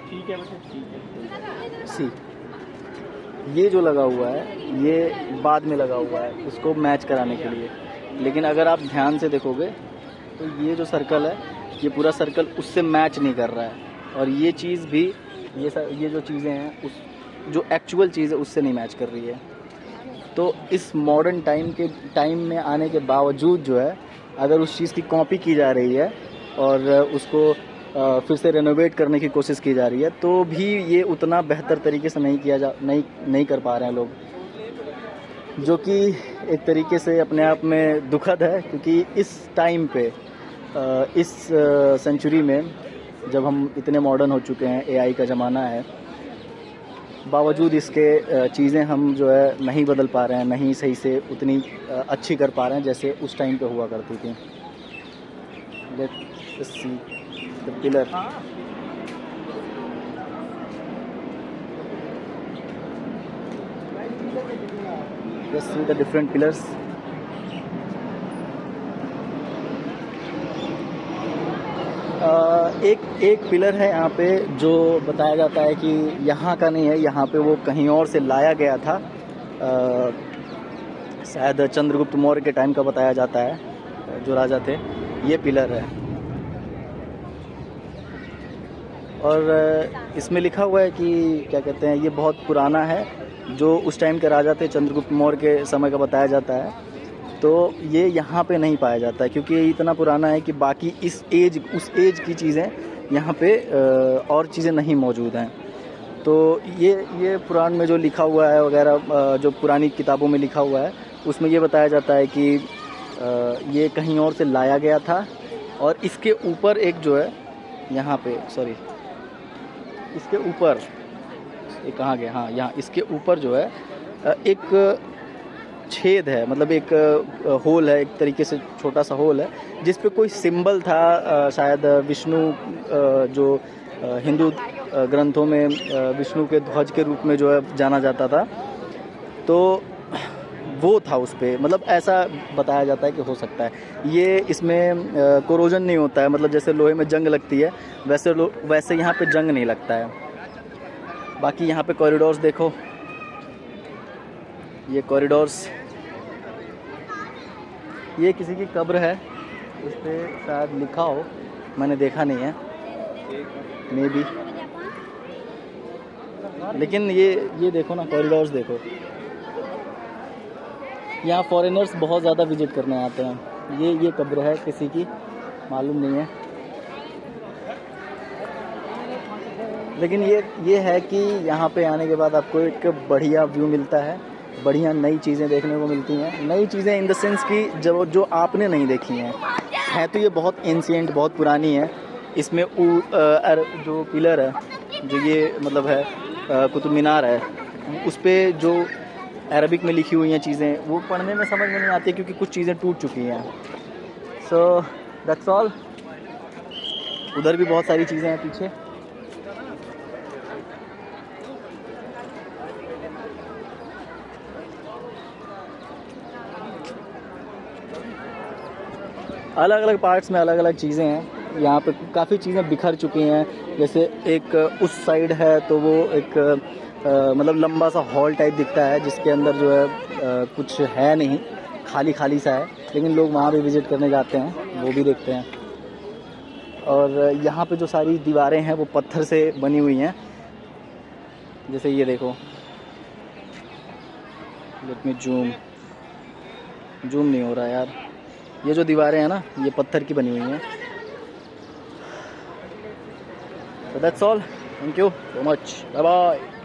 ठीक है बेटा, ठीक है। सी ये जो लगा हुआ है ये बाद में लगा हुआ है उसको मैच कराने के लिए, लेकिन अगर आप ध्यान से देखोगे तो ये जो सर्कल है ये पूरा सर्कल उससे मैच नहीं कर रहा है, और ये चीज़ भी ये जो चीज़ें हैं उस जो एक्चुअल चीज़ है उससे नहीं मैच कर रही है। तो इस मॉडर्न टाइम में आने के बावजूद जो है अगर उस चीज़ की कॉपी की जा रही है और उसको फिर से रेनोवेट करने की कोशिश की जा रही है, तो भी ये उतना बेहतर तरीके से नहीं कर पा रहे हैं लोग, जो कि एक तरीके से अपने आप में दुखद है। क्योंकि इस टाइम पे इस सेंचुरी में जब हम इतने मॉडर्न हो चुके हैं, एआई का ज़माना है, बावजूद इसके चीज़ें हम जो है नहीं बदल पा रहे हैं, नहीं सही से उतनी अच्छी कर पा रहे हैं जैसे उस टाइम पे हुआ करती थी। Let's see the pillar. Let's see the different pillars. एक पिलर है यहाँ पे जो बताया जाता है कि यहाँ का नहीं है, यहाँ पे वो कहीं और से लाया गया था, शायद चंद्रगुप्त मौर्य के टाइम का बताया जाता है, जो राजा थे। ये पिलर है और इसमें लिखा हुआ है कि क्या कहते हैं, ये बहुत पुराना है, जो उस टाइम के राजा थे चंद्रगुप्त मौर्य के समय का बताया जाता है। तो ये यहाँ पे नहीं पाया जाता है क्योंकि ये इतना पुराना है कि बाकी उस एज की चीज़ें यहाँ पे और चीज़ें नहीं मौजूद हैं। तो ये पुराण में जो लिखा हुआ है वगैरह, जो पुरानी किताबों में लिखा हुआ है उसमें ये बताया जाता है कि ये कहीं और से लाया गया था। और इसके ऊपर एक जो है यहाँ पे, सॉरी, इसके ऊपर ये कहाँ गया, हाँ यहाँ इसके ऊपर जो है एक छेद है, मतलब एक होल है, एक तरीके से छोटा सा होल है जिस पे कोई सिंबल था, शायद विष्णु, जो हिंदू ग्रंथों में विष्णु के ध्वज के रूप में जो है जाना जाता था, तो वो था उस पे, मतलब ऐसा बताया जाता है कि हो सकता है ये, इसमें कोरोजन नहीं होता है, मतलब जैसे लोहे में जंग लगती है वैसे यहाँ पे जंग नहीं लगता है। बाकी यहाँ पे कॉरिडोर्स देखो, ये कॉरिडोर्स, ये किसी की कब्र है, इस पर शायद लिखा हो, मैंने देखा नहीं है, मे बी। लेकिन ये देखो ना, कॉरिडोर्स देखो, यहाँ फॉरेनर्स बहुत ज़्यादा विजिट करने आते हैं। ये कब्र है किसी की, मालूम नहीं है, लेकिन ये है कि यहाँ पे आने के बाद आपको एक बढ़िया व्यू मिलता है, बढ़िया नई चीज़ें देखने को मिलती हैं। नई चीज़ें इन द सेंस कि जो आपने नहीं देखी हैं तो ये बहुत एंशिएंट, बहुत पुरानी है। इसमें जो पिलर है, जो ये मतलब है कुतुब मीनार है, उस पर जो अरबिक में लिखी हुई हैं चीज़ें, वो पढ़ने में समझ में नहीं आती क्योंकि कुछ चीज़ें टूट चुकी हैं। So that's all. उधर भी बहुत सारी चीज़ें हैं पीछे। अलग अलग पार्ट्स में अलग अलग चीज़ें हैं। यहाँ पे काफ़ी चीज़ें बिखर चुकी हैं, जैसे एक उस साइड है तो वो एक मतलब लंबा सा हॉल टाइप दिखता है जिसके अंदर जो है कुछ है नहीं, खाली सा है, लेकिन लोग वहाँ भी विज़िट करने जाते हैं, वो भी देखते हैं। और यहाँ पे जो सारी दीवारें हैं वो पत्थर से बनी हुई हैं, जैसे ये देखो, लेट मी जूम नहीं हो रहा यार, ये जो दीवारें हैं ना ये पत्थर की बनी हुई हैं। So that's all. Thank you so much. Bye bye.